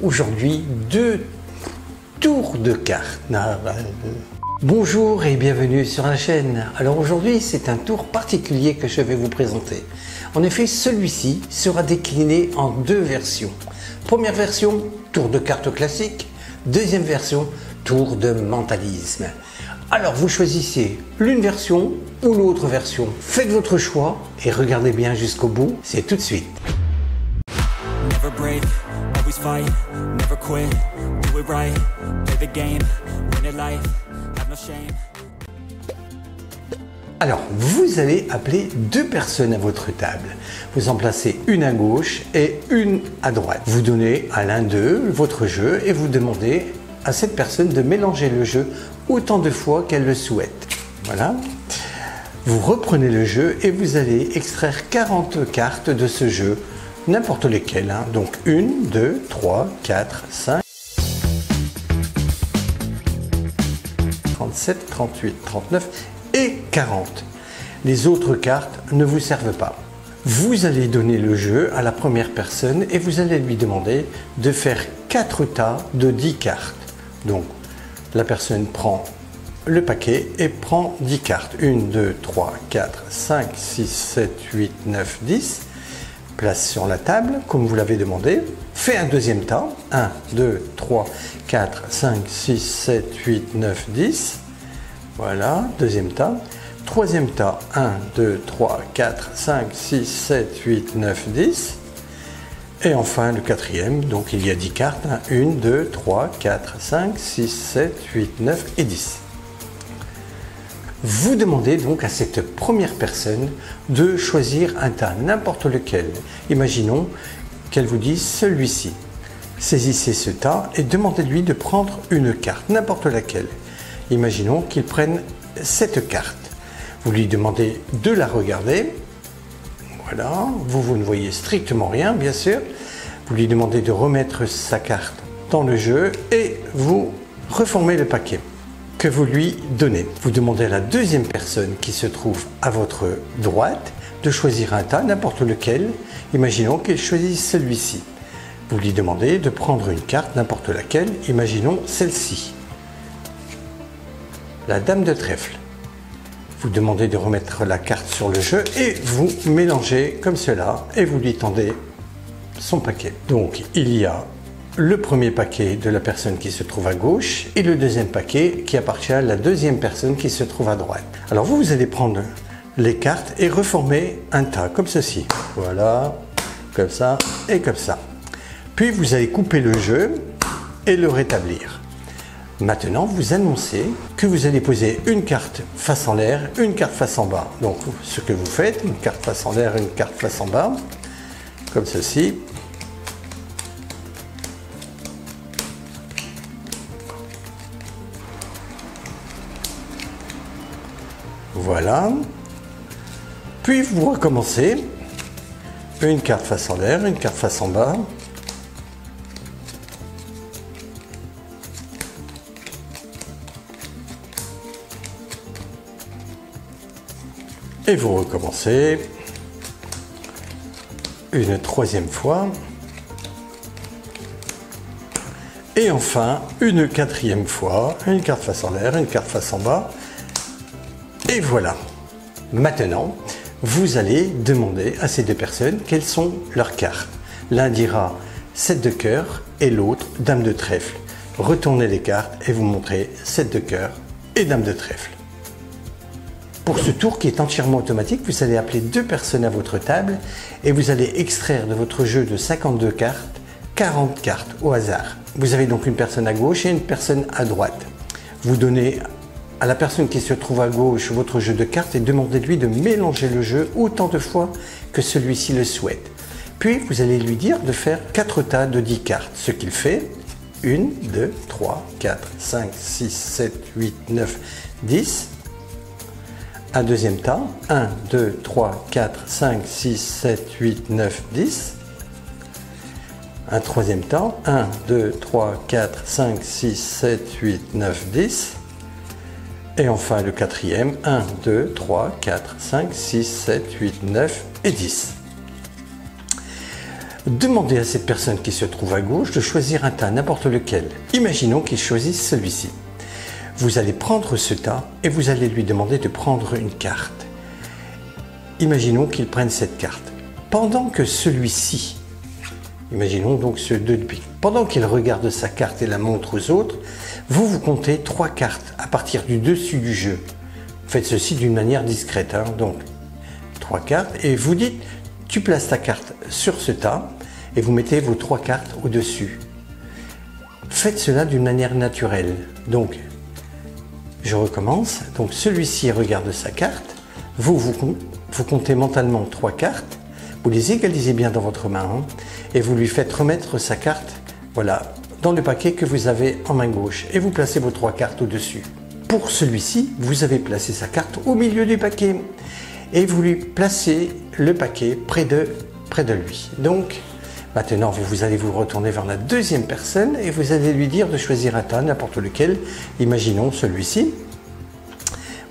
aujourd'hui deux tours de cartes. Bonjour et bienvenue sur la chaîne. Alors aujourd'hui c'est un tour particulier que je vais vous présenter. En effet, celui-ci sera décliné en deux versions. Première version, tour de cartes classique. Deuxième version, tour de mentalisme. Alors vous choisissez l'une version ou l'autre version. Faites votre choix et regardez bien jusqu'au bout, c'est tout de suite. Never break, always fight, never quit, do it right, play the game, win it life, have no shame. Alors, vous allez appeler deux personnes à votre table. Vous en placez une à gauche et une à droite. Vous donnez à l'un d'eux votre jeu et vous demandez à cette personne de mélanger le jeu autant de fois qu'elle le souhaite. Voilà. Vous reprenez le jeu et vous allez extraire 40 cartes de ce jeu, n'importe lesquelles. Hein. Donc 1, 2, 3, 4, 5, 37, 38, 39 et 40. Les autres cartes ne vous servent pas. Vous allez donner le jeu à la première personne et vous allez lui demander de faire 4 tas de 10 cartes. Donc, la personne prend le paquet et prend 10 cartes. 1, 2, 3, 4, 5, 6, 7, 8, 9, 10. Place sur la table, comme vous l'avez demandé. Fait un deuxième tas. 1, 2, 3, 4, 5, 6, 7, 8, 9, 10. Voilà, deuxième tas. Troisième tas. 1, 2, 3, 4, 5, 6, 7, 8, 9, 10. Et enfin le quatrième, donc il y a 10 cartes, 1, 2, 3, 4, 5, 6, 7, 8, 9 et 10. Vous demandez donc à cette première personne de choisir un tas, n'importe lequel. Imaginons qu'elle vous dise celui-ci. Saisissez ce tas et demandez-lui de prendre une carte, n'importe laquelle. Imaginons qu'il prenne cette carte. Vous lui demandez de la regarder. Voilà, vous ne voyez strictement rien, bien sûr. Vous lui demandez de remettre sa carte dans le jeu et vous reformez le paquet que vous lui donnez. Vous demandez à la deuxième personne qui se trouve à votre droite de choisir un tas, n'importe lequel. Imaginons qu'il choisisse celui-ci. Vous lui demandez de prendre une carte, n'importe laquelle. Imaginons celle-ci. La dame de trèfle. Vous demandez de remettre la carte sur le jeu et vous mélangez comme cela et vous lui tendez son paquet. Donc il y a le premier paquet de la personne qui se trouve à gauche et le deuxième paquet qui appartient à la deuxième personne qui se trouve à droite. Alors vous allez prendre les cartes et reformer un tas comme ceci. Voilà, comme ça et comme ça. Puis vous allez couper le jeu et le rétablir. Maintenant, vous annoncez que vous allez poser une carte face en l'air, une carte face en bas. Donc, ce que vous faites, une carte face en l'air, une carte face en bas, comme ceci. Voilà. Puis, vous recommencez. Une carte face en l'air, une carte face en bas. Et vous recommencez une troisième fois. Et enfin, une quatrième fois, une carte face en l'air, une carte face en bas. Et voilà. Maintenant, vous allez demander à ces deux personnes quelles sont leurs cartes. L'un dira 7 de cœur et l'autre dame de trèfle. Retournez les cartes et vous montrez 7 de cœur et dame de trèfle. Pour ce tour qui est entièrement automatique, vous allez appeler deux personnes à votre table et vous allez extraire de votre jeu de 52 cartes, 40 cartes au hasard. Vous avez donc une personne à gauche et une personne à droite. Vous donnez à la personne qui se trouve à gauche votre jeu de cartes et demandez-lui de mélanger le jeu autant de fois que celui-ci le souhaite. Puis vous allez lui dire de faire 4 tas de 10 cartes, ce qu'il fait. 1, 2, 3, 4, 5, 6, 7, 8, 9, 10. Un deuxième tas, 1, 2, 3, 4, 5, 6, 7, 8, 9, 10. Un troisième tas, 1, 2, 3, 4, 5, 6, 7, 8, 9, 10. Et enfin le quatrième, 1, 2, 3, 4, 5, 6, 7, 8, 9 et 10. Demandez à cette personne qui se trouve à gauche de choisir un tas, n'importe lequel. Imaginons qu'il choisisse celui-ci. Vous allez prendre ce tas et vous allez lui demander de prendre une carte. Imaginons qu'il prenne cette carte. Pendant que celui-ci, imaginons donc ce 2 de pique, pendant qu'il regarde sa carte et la montre aux autres, vous comptez 3 cartes à partir du dessus du jeu. Faites ceci d'une manière discrète, hein. Donc 3 cartes et vous dites, tu places ta carte sur ce tas et vous mettez vos 3 cartes au-dessus. Faites cela d'une manière naturelle. Donc, je recommence. Donc celui-ci regarde sa carte, vous comptez mentalement 3 cartes, vous les égalisez bien dans votre main hein, et vous lui faites remettre sa carte, voilà, dans le paquet que vous avez en main gauche et vous placez vos 3 cartes au-dessus. Pour celui-ci, vous avez placé sa carte au milieu du paquet et vous lui placez le paquet près de lui. Donc, maintenant, vous allez vous retourner vers la deuxième personne et vous allez lui dire de choisir un tas, n'importe lequel. Imaginons celui-ci.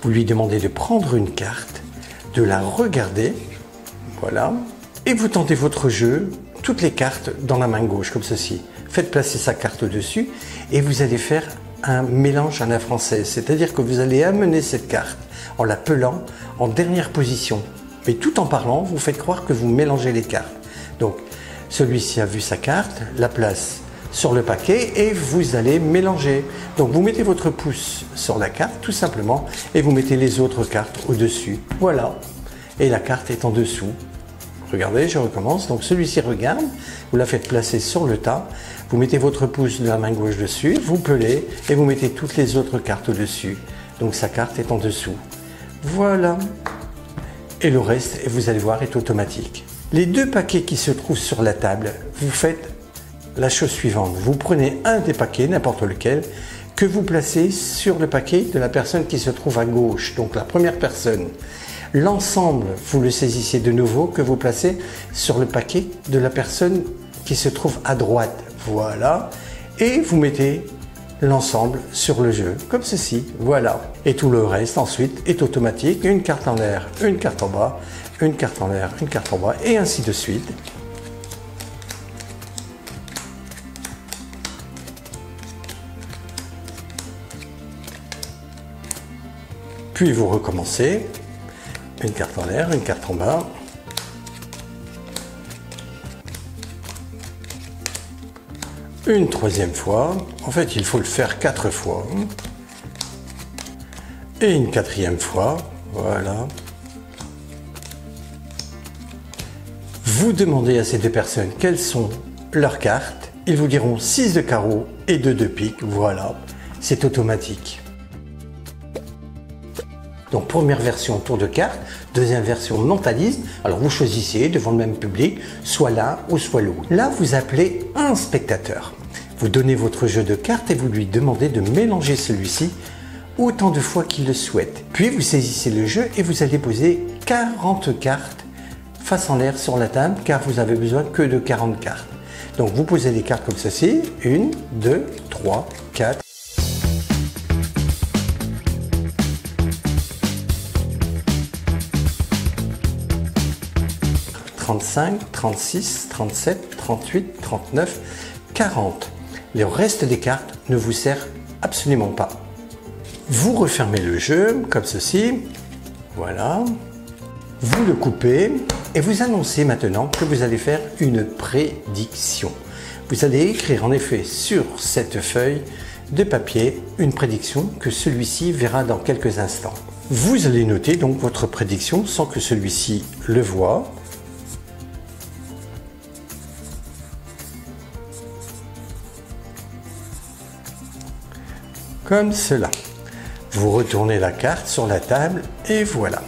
Vous lui demandez de prendre une carte, de la regarder, voilà, et vous tentez votre jeu, toutes les cartes dans la main gauche, comme ceci. Faites placer sa carte dessus et vous allez faire un mélange à la française, c'est-à-dire que vous allez amener cette carte en la pelant en dernière position. Mais tout en parlant, vous faites croire que vous mélangez les cartes. Donc, celui-ci a vu sa carte, la place sur le paquet et vous allez mélanger. Donc, vous mettez votre pouce sur la carte, tout simplement, et vous mettez les autres cartes au-dessus. Voilà. Et la carte est en dessous. Regardez, je recommence. Donc, celui-ci regarde, vous la faites placer sur le tas, vous mettez votre pouce de la main gauche dessus, vous pelez et vous mettez toutes les autres cartes au-dessus. Donc, sa carte est en dessous. Voilà. Et le reste, vous allez voir, est automatique. Les 2 paquets qui se trouvent sur la table, vous faites la chose suivante. Vous prenez un des paquets, n'importe lequel, que vous placez sur le paquet de la personne qui se trouve à gauche, donc la première personne. L'ensemble, vous le saisissez de nouveau, que vous placez sur le paquet de la personne qui se trouve à droite. Voilà. Et vous mettez l'ensemble sur le jeu, comme ceci, voilà. Et tout le reste ensuite est automatique, une carte en l'air, une carte en bas, une carte en l'air, une carte en bas, et ainsi de suite. Puis vous recommencez, une carte en l'air, une carte en bas. Une troisième fois, en fait il faut le faire 4 fois. Et une 4e fois, voilà. Vous demandez à ces 2 personnes quelles sont leurs cartes. Ils vous diront 6 de carreau et 2 de pique, voilà. C'est automatique. Donc première version tour de carte, deuxième version mentalisme. Alors vous choisissez devant le même public, soit l'un ou soit l'autre. Là vous appelez un spectateur. Vous donnez votre jeu de cartes et vous lui demandez de mélanger celui-ci autant de fois qu'il le souhaite. Puis vous saisissez le jeu et vous allez poser 40 cartes face en l'air sur la table car vous avez besoin que de 40 cartes. Donc vous posez les cartes comme ceci, 1, 2, 3, 4. 35, 36, 37, 38, 39, 40. Le reste des cartes ne vous sert absolument pas. Vous refermez le jeu comme ceci, voilà. Vous le coupez et vous annoncez maintenant que vous allez faire une prédiction. Vous allez écrire en effet sur cette feuille de papier une prédiction que celui-ci verra dans quelques instants. Vous allez noter donc votre prédiction sans que celui-ci le voie. Comme cela. Vous retournez la carte sur la table et voilà.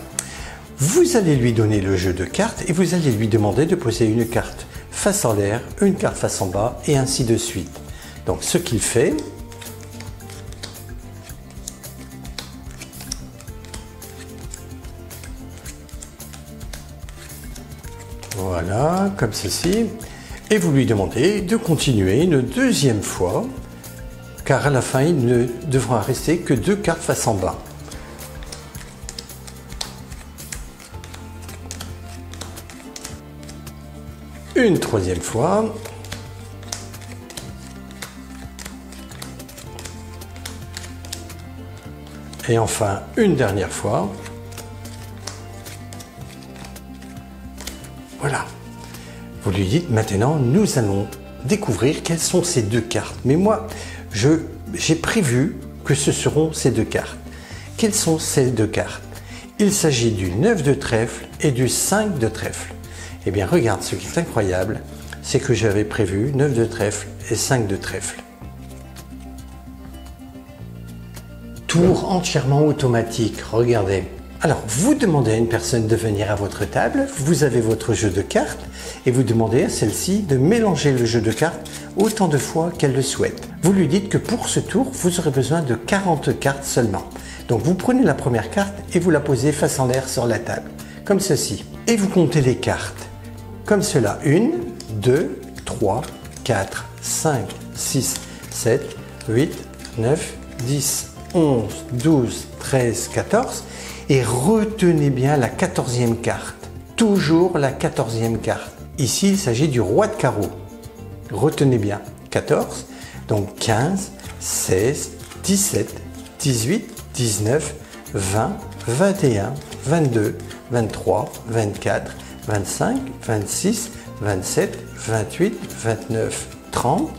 Vous allez lui donner le jeu de cartes et vous allez lui demander de poser une carte face en l'air, une carte face en bas et ainsi de suite. Donc ce qu'il fait, voilà, comme ceci, et vous lui demandez de continuer une deuxième fois, car à la fin il ne devra rester que 2 cartes face en bas. une troisième fois. Et enfin, une dernière fois. Voilà. Vous lui dites, maintenant, nous allons découvrir quelles sont ces deux cartes. Mais moi, j'ai prévu que ce seront ces deux cartes. Quelles sont ces deux cartes? Il s'agit du 9 de trèfle et du 5 de trèfle. Eh bien, regarde, ce qui est incroyable, c'est que j'avais prévu 9 de trèfle et 5 de trèfle. Tour entièrement automatique, regardez. Alors, vous demandez à une personne de venir à votre table, vous avez votre jeu de cartes et vous demandez à celle-ci de mélanger le jeu de cartes autant de fois qu'elle le souhaite. Vous lui dites que pour ce tour, vous aurez besoin de 40 cartes seulement. Donc, vous prenez la première carte et vous la posez face en l'air sur la table, comme ceci. Et vous comptez les cartes, comme cela. 1, 2, 3, 4, 5, 6, 7, 8, 9, 10, 11, 12, 13, 14. Et retenez bien la 14e carte. Toujours la 14e carte. Ici, il s'agit du roi de carreau. Retenez bien. 14, donc 15, 16, 17, 18, 19, 20, 21, 22, 23, 24, 25, 26, 27, 28, 29, 30.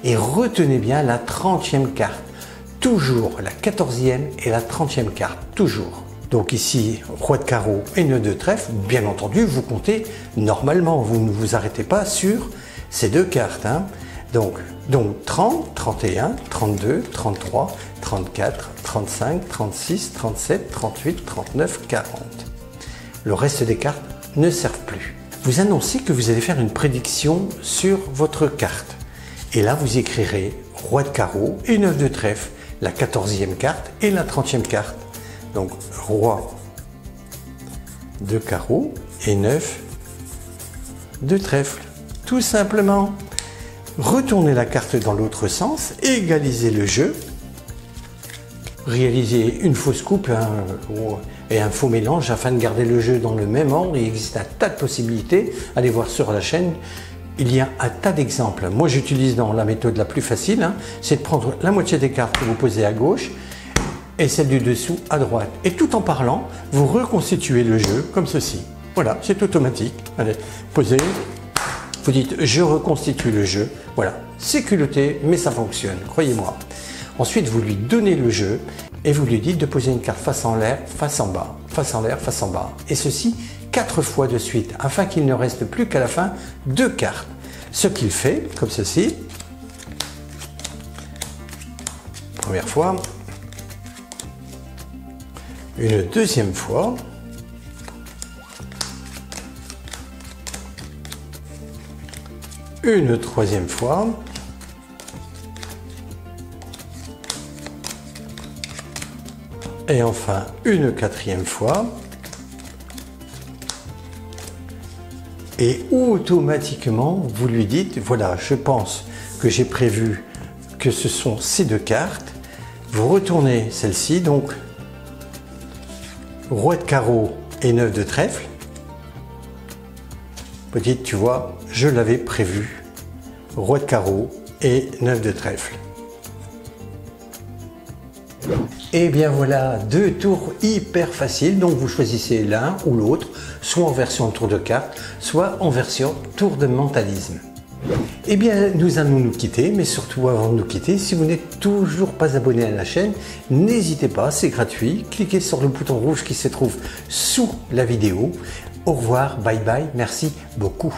Et retenez bien la 30e carte. Toujours la 14e et la 30e carte. Toujours. Donc ici, roi de carreau et nœud de trèfle, bien entendu, vous comptez normalement, vous ne vous arrêtez pas sur ces deux cartes. Hein. Donc 30, 31, 32, 33, 34, 35, 36, 37, 38, 39, 40. Le reste des cartes ne servent plus. Vous annoncez que vous allez faire une prédiction sur votre carte. Et là, vous écrirez roi de carreau et nœud de trèfle, la 14e carte et la 30e carte. Donc, roi de carreau et 9 de trèfle. Tout simplement. Retournez la carte dans l'autre sens, égalisez le jeu, réalisez une fausse coupe et un faux mélange afin de garder le jeu dans le même ordre. Il existe un tas de possibilités. Allez voir sur la chaîne. Il y a un tas d'exemples. Moi, j'utilise dans la méthode la plus facile, c'est de prendre la moitié des cartes que vous posez à gauche et celle du dessous à droite. Et tout en parlant, vous reconstituez le jeu comme ceci. Voilà, c'est automatique. Allez, posez. Vous dites, je reconstitue le jeu. Voilà, c'est culotté, mais ça fonctionne, croyez-moi. Ensuite, vous lui donnez le jeu et vous lui dites de poser une carte face en l'air, face en bas, face en l'air, face en bas. Et ceci 4 fois de suite, afin qu'il ne reste plus qu'à la fin 2 cartes. Ce qu'il fait, comme ceci. Première fois. Une deuxième fois. Une troisième fois. Et enfin, une quatrième fois. Et automatiquement, vous lui dites, voilà, je pense que j'ai prévu que ce sont ces deux cartes. Vous retournez celle-ci, donc roi de carreau et 9 de trèfle. Vous dites, tu vois, je l'avais prévu. Roi de carreau et 9 de trèfle. Et bien voilà, 2 tours hyper faciles. Donc vous choisissez l'un ou l'autre, soit en version tour de carte, soit en version tour de mentalisme. Et bien nous allons nous quitter, mais surtout avant de nous quitter, si vous n'êtes toujours pas abonné à la chaîne, n'hésitez pas, c'est gratuit. Cliquez sur le bouton rouge qui se trouve sous la vidéo. Au revoir, bye bye, merci beaucoup.